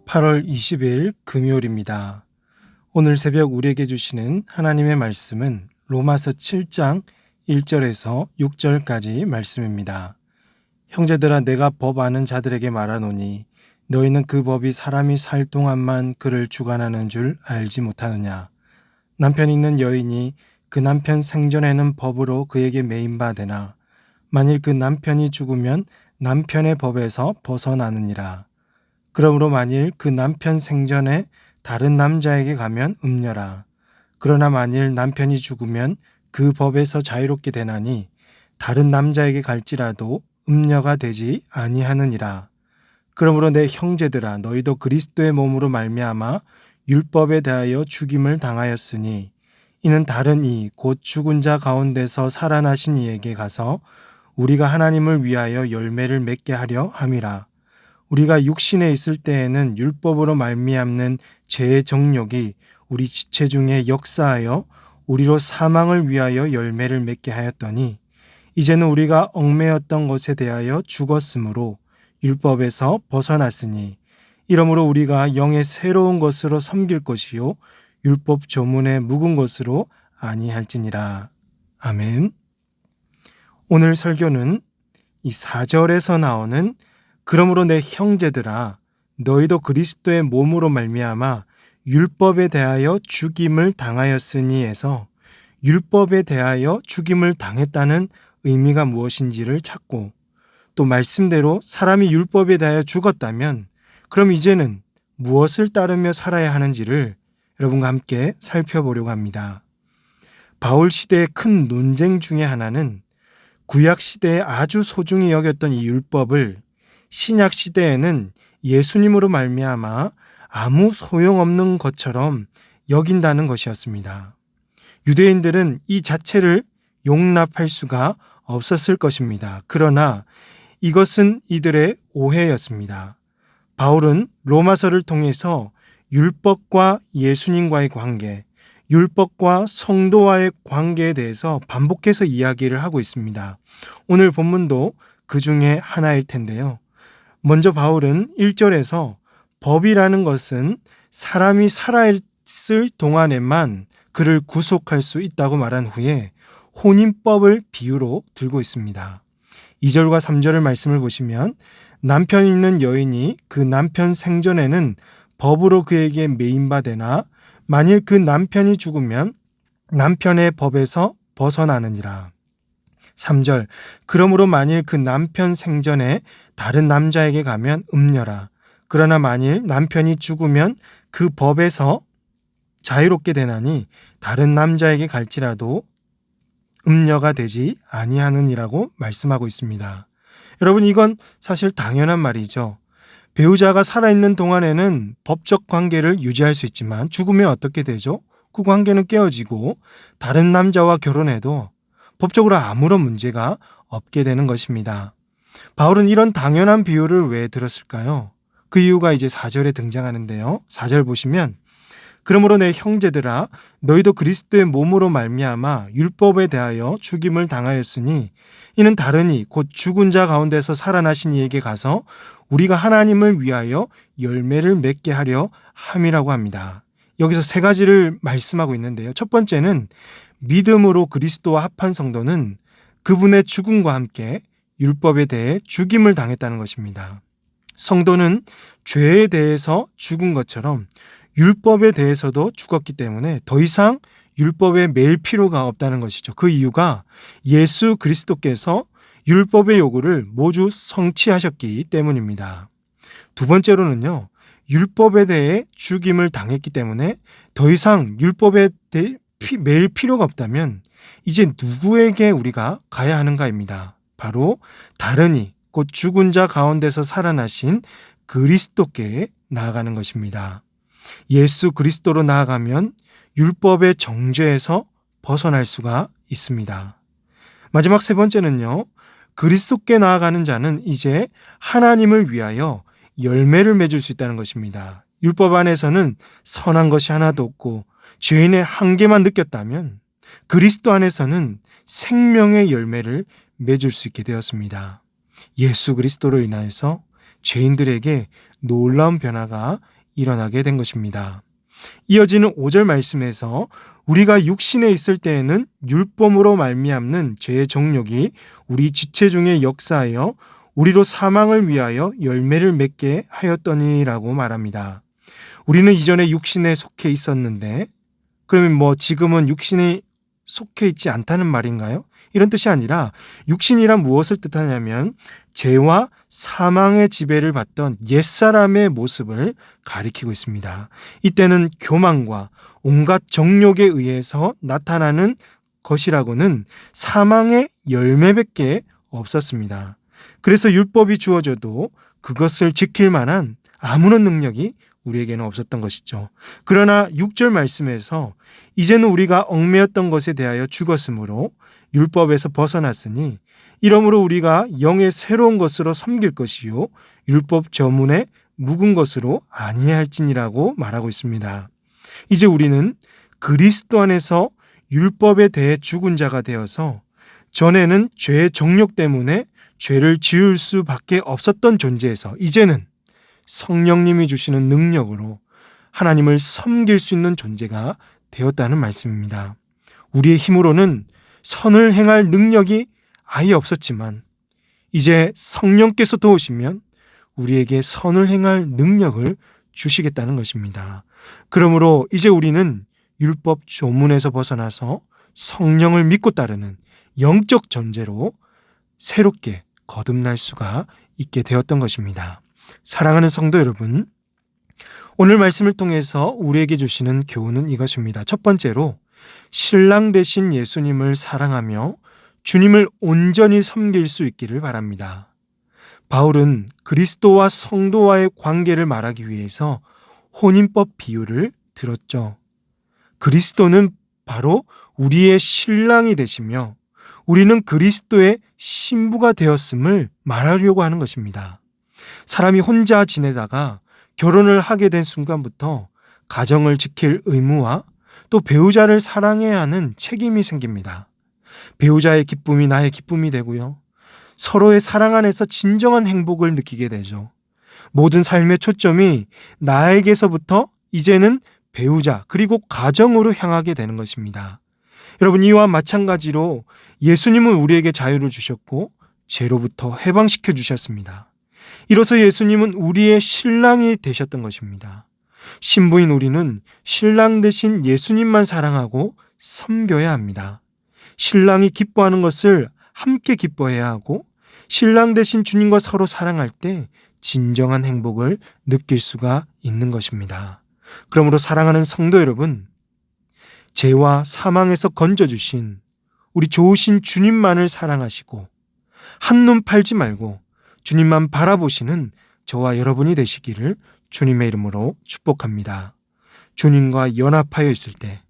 8월 20일 금요일입니다. 오늘 새벽 우리에게 주시는 하나님의 말씀은 로마서 7장 1절에서 6절까지 말씀입니다. 형제들아, 내가 법 아는 자들에게 말하노니 너희는 그 법이 사람이 살 동안만 그를 주관하는 줄 알지 못하느냐. 남편 있는 여인이 그 남편 생전에는 법으로 그에게 매인바 되나 만일 그 남편이 죽으면 남편의 법에서 벗어나느니라. 그러므로 만일 그 남편 생전에 다른 남자에게 가면 음녀라. 그러나 만일 남편이 죽으면 그 법에서 자유롭게 되나니 다른 남자에게 갈지라도 음녀가 되지 아니하느니라. 그러므로 내 형제들아, 너희도 그리스도의 몸으로 말미암아 율법에 대하여 죽임을 당하였으니 이는 다른 이 곧 죽은 자 가운데서 살아나신 이에게 가서 우리가 하나님을 위하여 열매를 맺게 하려 함이라. 우리가 육신에 있을 때에는 율법으로 말미암는 죄의 정욕이 우리 지체 중에 역사하여 우리로 사망을 위하여 열매를 맺게 하였더니 이제는 우리가 얽매였던 것에 대하여 죽었으므로 율법에서 벗어났으니 이러므로 우리가 영의 새로운 것으로 섬길 것이요 율법 조문에 묵은 것으로 아니할지니라. 아멘. 오늘 설교는 이 4절에서 나오는 그러므로 내 형제들아, 너희도 그리스도의 몸으로 말미암아 율법에 대하여 죽임을 당하였으니에서 율법에 대하여 죽임을 당했다는 의미가 무엇인지를 찾고, 또 말씀대로 사람이 율법에 대하여 죽었다면 그럼 이제는 무엇을 따르며 살아야 하는지를 여러분과 함께 살펴보려고 합니다. 바울 시대의 큰 논쟁 중에 하나는 구약 시대에 아주 소중히 여겼던 이 율법을 신약 시대에는 예수님으로 말미암아 아무 소용없는 것처럼 여긴다는 것이었습니다. 유대인들은 이 자체를 용납할 수가 없었을 것입니다. 그러나 이것은 이들의 오해였습니다. 바울은 로마서를 통해서 율법과 예수님과의 관계, 율법과 성도와의 관계에 대해서 반복해서 이야기를 하고 있습니다. 오늘 본문도 그 중에 하나일 텐데요. 먼저 바울은 1절에서 법이라는 것은 사람이 살아있을 동안에만 그를 구속할 수 있다고 말한 후에 혼인법을 비유로 들고 있습니다. 2절과 3절의 말씀을 보시면 남편 있는 여인이 그 남편 생전에는 법으로 그에게 매인바 되나 만일 그 남편이 죽으면 남편의 법에서 벗어나느니라. 3절, 그러므로 만일 그 남편 생전에 다른 남자에게 가면 음녀라. 그러나 만일 남편이 죽으면 그 법에서 자유롭게 되나니 다른 남자에게 갈지라도 음녀가 되지 아니하느니라고 말씀하고 있습니다. 여러분, 이건 사실 당연한 말이죠. 배우자가 살아있는 동안에는 법적 관계를 유지할 수 있지만 죽으면 어떻게 되죠? 그 관계는 깨어지고 다른 남자와 결혼해도 법적으로 아무런 문제가 없게 되는 것입니다. 바울은 이런 당연한 비유를 왜 들었을까요? 그 이유가 이제 4절에 등장하는데요. 4절 보시면 그러므로 내 형제들아, 너희도 그리스도의 몸으로 말미암아 율법에 대하여 죽임을 당하였으니 이는 다르니 곧 죽은 자 가운데서 살아나신 이에게 가서 우리가 하나님을 위하여 열매를 맺게 하려 함이라고 합니다. 여기서 세 가지를 말씀하고 있는데요. 첫 번째는 믿음으로 그리스도와 합한 성도는 그분의 죽음과 함께 율법에 대해 죽임을 당했다는 것입니다. 성도는 죄에 대해서 죽은 것처럼 율법에 대해서도 죽었기 때문에 더 이상 율법에 매일 필요가 없다는 것이죠. 그 이유가 예수 그리스도께서 율법의 요구를 모두 성취하셨기 때문입니다. 두 번째로는요, 율법에 대해 죽임을 당했기 때문에 더 이상 율법에 대해 매일 필요가 없다면 이제 누구에게 우리가 가야 하는가입니다. 바로 다른 이, 곧 죽은 자 가운데서 살아나신 그리스도께 나아가는 것입니다. 예수 그리스도로 나아가면 율법의 정죄에서 벗어날 수가 있습니다. 마지막 세 번째는요, 그리스도께 나아가는 자는 이제 하나님을 위하여 열매를 맺을 수 있다는 것입니다. 율법 안에서는 선한 것이 하나도 없고 죄인의 한계만 느꼈다면 그리스도 안에서는 생명의 열매를 맺을 수 있게 되었습니다. 예수 그리스도로 인하여서 죄인들에게 놀라운 변화가 일어나게 된 것입니다. 이어지는 5절 말씀에서 우리가 육신에 있을 때에는 율법으로 말미암는 죄의 정욕이 우리 지체 중에 역사하여 우리로 사망을 위하여 열매를 맺게 하였더니라고 말합니다. 우리는 이전에 육신에 속해 있었는데 그러면 지금은 육신에 속해 있지 않다는 말인가요? 이런 뜻이 아니라 육신이란 무엇을 뜻하냐면 죄와 사망의 지배를 받던 옛사람의 모습을 가리키고 있습니다. 이때는 교만과 온갖 정욕에 의해서 나타나는 것이라고는 사망의 열매밖에 없었습니다. 그래서 율법이 주어져도 그것을 지킬 만한 아무런 능력이 우리에게는 없었던 것이죠. 그러나 6절 말씀에서 이제는 우리가 얽매였던 것에 대하여 죽었으므로 율법에서 벗어났으니 이러므로 우리가 영의 새로운 것으로 섬길 것이요 율법 저문에 묵은 것으로 아니할지니라고 말하고 있습니다. 이제 우리는 그리스도 안에서 율법에 대해 죽은 자가 되어서 전에는 죄의 정욕 때문에 죄를 지을 수밖에 없었던 존재에서 이제는 성령님이 주시는 능력으로 하나님을 섬길 수 있는 존재가 되었다는 말씀입니다. 우리의 힘으로는 선을 행할 능력이 아예 없었지만 이제 성령께서 도우시면 우리에게 선을 행할 능력을 주시겠다는 것입니다. 그러므로 이제 우리는 율법 조문에서 벗어나서 성령을 믿고 따르는 영적 존재로 새롭게 거듭날 수가 있게 되었던 것입니다. 사랑하는 성도 여러분, 오늘 말씀을 통해서 우리에게 주시는 교훈은 이것입니다. 첫 번째로 신랑 되신 예수님을 사랑하며 주님을 온전히 섬길 수 있기를 바랍니다. 바울은 그리스도와 성도와의 관계를 말하기 위해서 혼인법 비유를 들었죠. 그리스도는 바로 우리의 신랑이 되시며 우리는 그리스도의 신부가 되었음을 말하려고 하는 것입니다. 사람이 혼자 지내다가 결혼을 하게 된 순간부터 가정을 지킬 의무와 또 배우자를 사랑해야 하는 책임이 생깁니다. 배우자의 기쁨이 나의 기쁨이 되고요. 서로의 사랑 안에서 진정한 행복을 느끼게 되죠. 모든 삶의 초점이 나에게서부터 이제는 배우자 그리고 가정으로 향하게 되는 것입니다. 여러분, 이와 마찬가지로 예수님은 우리에게 자유를 주셨고 죄로부터 해방시켜 주셨습니다. 이로써 예수님은 우리의 신랑이 되셨던 것입니다. 신부인 우리는 신랑 되신 예수님만 사랑하고 섬겨야 합니다. 신랑이 기뻐하는 것을 함께 기뻐해야 하고 신랑 되신 주님과 서로 사랑할 때 진정한 행복을 느낄 수가 있는 것입니다. 그러므로 사랑하는 성도 여러분, 죄와 사망에서 건져주신 우리 좋으신 주님만을 사랑하시고 한눈 팔지 말고 주님만 바라보시는 저와 여러분이 되시기를 주님의 이름으로 축복합니다. 주님과 연합하여 있을 때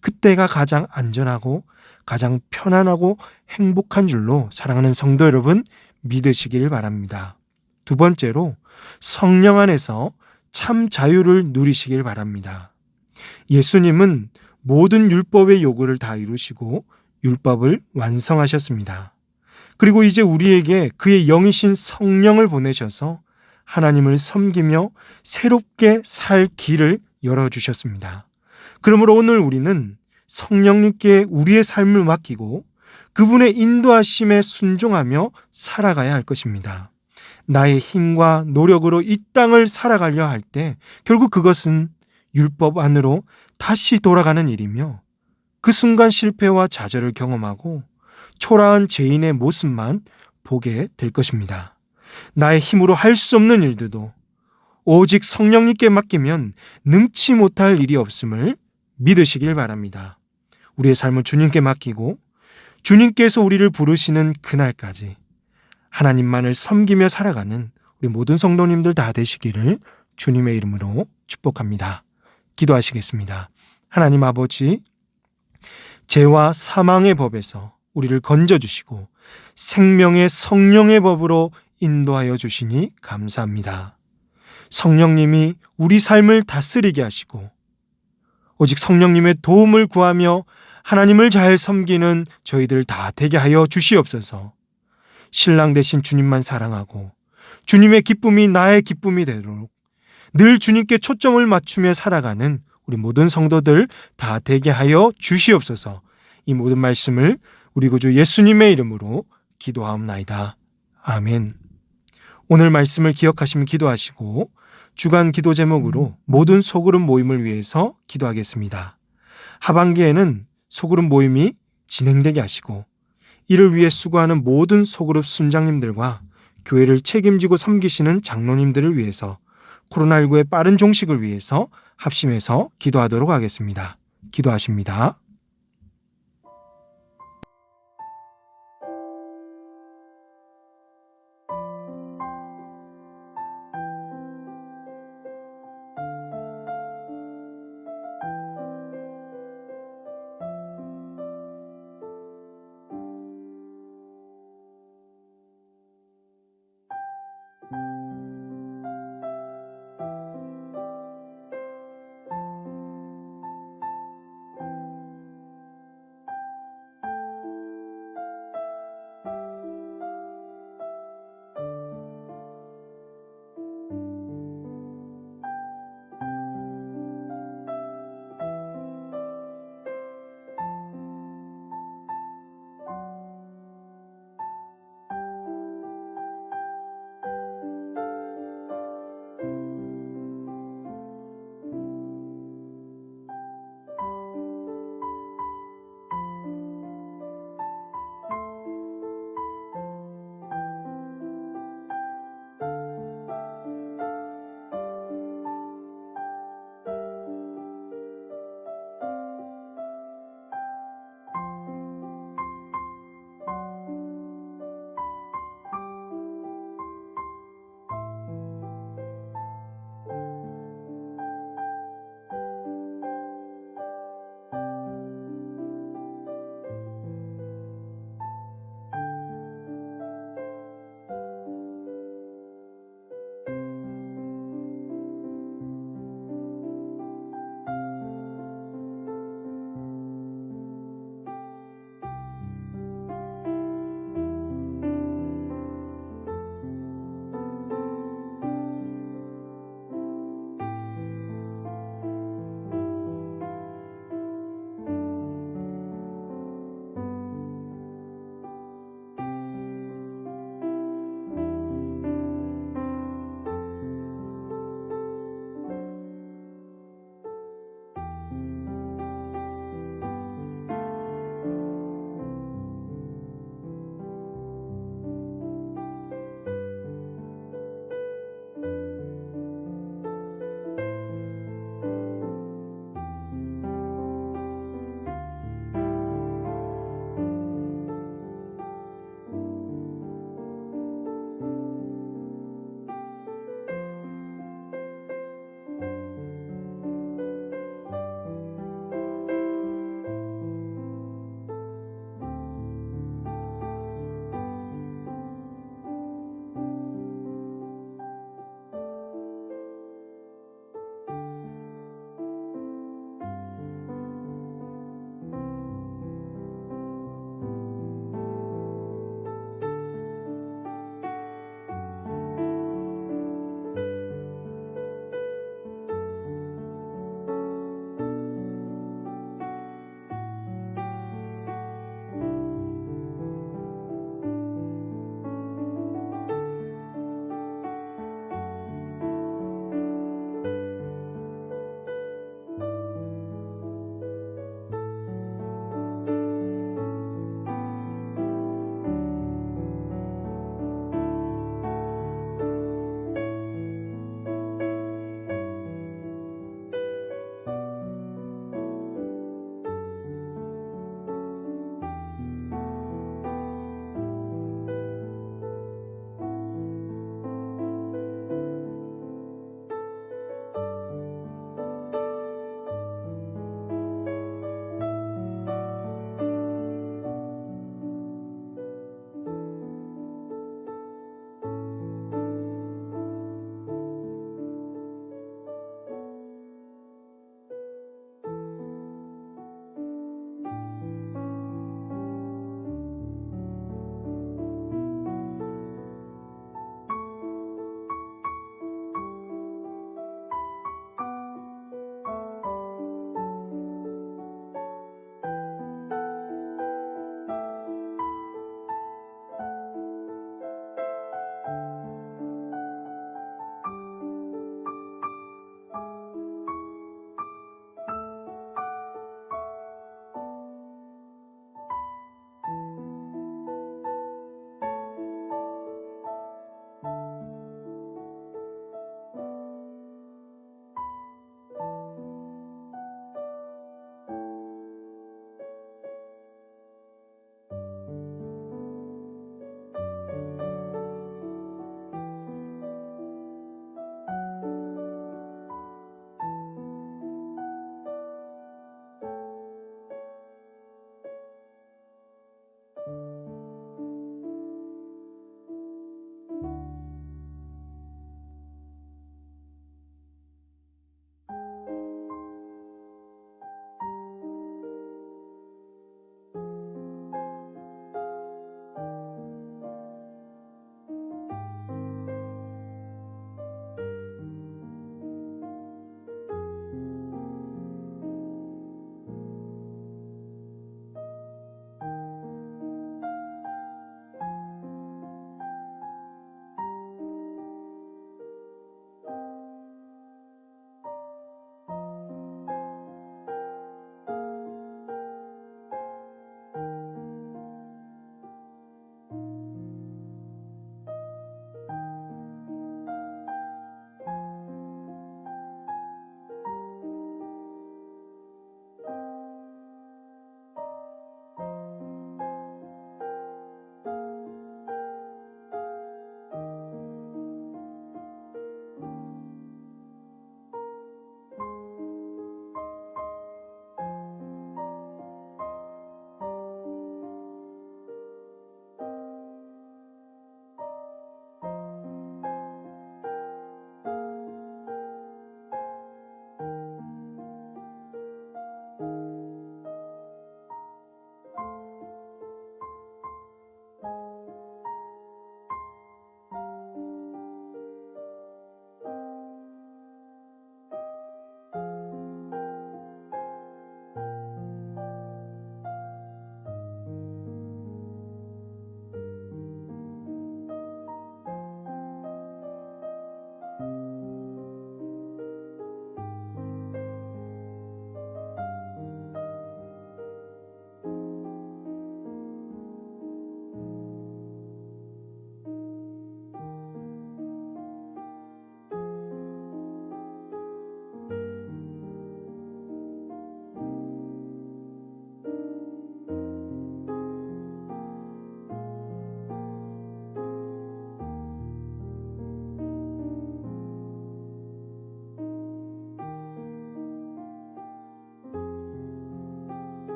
그때가 가장 안전하고 가장 편안하고 행복한 줄로 사랑하는 성도 여러분 믿으시길 바랍니다. 두 번째로 성령 안에서 참 자유를 누리시길 바랍니다. 예수님은 모든 율법의 요구를 다 이루시고 율법을 완성하셨습니다. 그리고 이제 우리에게 그의 영이신 성령을 보내셔서 하나님을 섬기며 새롭게 살 길을 열어주셨습니다. 그러므로 오늘 우리는 성령님께 우리의 삶을 맡기고 그분의 인도하심에 순종하며 살아가야 할 것입니다. 나의 힘과 노력으로 이 땅을 살아가려 할 때 결국 그것은 율법 안으로 다시 돌아가는 일이며 그 순간 실패와 좌절을 경험하고 초라한 죄인의 모습만 보게 될 것입니다. 나의 힘으로 할 수 없는 일들도 오직 성령님께 맡기면 능치 못할 일이 없음을 믿으시길 바랍니다. 우리의 삶을 주님께 맡기고 주님께서 우리를 부르시는 그날까지 하나님만을 섬기며 살아가는 우리 모든 성도님들 다 되시기를 주님의 이름으로 축복합니다. 기도하시겠습니다. 하나님 아버지, 죄와 사망의 법에서 우리를 건져주시고 생명의 성령의 법으로 인도하여 주시니 감사합니다. 성령님이 우리 삶을 다스리게 하시고 오직 성령님의 도움을 구하며 하나님을 잘 섬기는 저희들 다 되게 하여 주시옵소서. 신랑 되신 주님만 사랑하고 주님의 기쁨이 나의 기쁨이 되도록 늘 주님께 초점을 맞추며 살아가는 우리 모든 성도들 다 되게 하여 주시옵소서. 이 모든 말씀을 우리 구주 예수님의 이름으로 기도하옵나이다. 아멘. 오늘 말씀을 기억하시면 기도하시고 주간 기도 제목으로 모든 소그룹 모임을 위해서 기도하겠습니다. 하반기에는 소그룹 모임이 진행되게 하시고 이를 위해 수고하는 모든 소그룹 순장님들과 교회를 책임지고 섬기시는 장로님들을 위해서 코로나19의 빠른 종식을 위해서 합심해서 기도하도록 하겠습니다. 기도하십니다.